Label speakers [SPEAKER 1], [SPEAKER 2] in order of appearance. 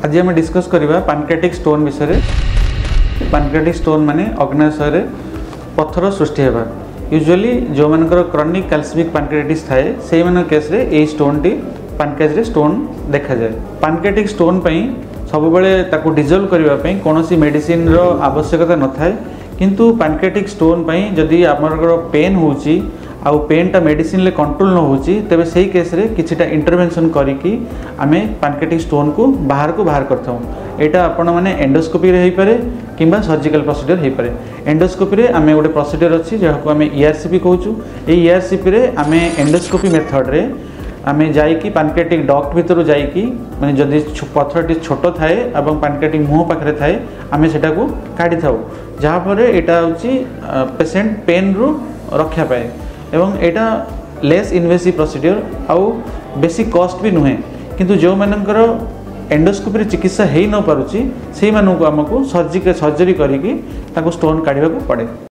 [SPEAKER 1] आज आम डिस्कस करवा पैनक्रियाटिक स्टोन विषय। पैनक्रियाटिक स्टोन माने अग्नाशय पत्थर सृष्टि होगा। यूजुअली जो मानकर क्रॉनिक कैल्सिमिक पैनक्रियाटिस थाए से केस रे ए स्टोन टी पैनक्रियाज रे स्टोन देखा जाए। पैनक्रियाटिक स्टोन पई सब बेले ताको डिजोल्व करबा पई कोनोसी मेडिसिन रो आवश्यकता न थाए, किंतु पैनक्रियाटिक स्टोन पई जदि आमर पेन होउची आउ पेनटा मेडिसिन ले कंट्रोल न होउची तबे सही केस रे किछिटा इंटरवेंशन करिकी आमे पैनक्रियाटिक स्टोन को बाहर करथौ। एटा आपण माने एंडोस्कोपी रे हेई पारे किंबा सर्जिकल प्रोसीजर हेई पारे। एंडोस्कोपी रे आमे गोटे प्रोसीजर अछि जहाको आमे ईआरसीपी कहूछु। ए ईआरसीपी रे आमे एंडोस्कोपी मेथड रे आमे जाईकी पैनक्रियाटिक डक्ट भीतर जाईकी माने जदि पत्थरटी छोट थाए एवं पैनक्रियाटिक मुह पाखरे थाए आमे सेटा को काढी थाउ, जहा परे एटा होची पेशेंट पेन रु रक्षा पाए एवं एटा लेस इन्वेसिव प्रोसीजर आउ बेसी कॉस्ट भी नुहे। किंतु जो मानकर एंडोस्कोपी चिकित्सा हेई न पारुची सेही मानकु हमकु सर्जरी करिकी ताको स्टोन काढिबा को पड़े।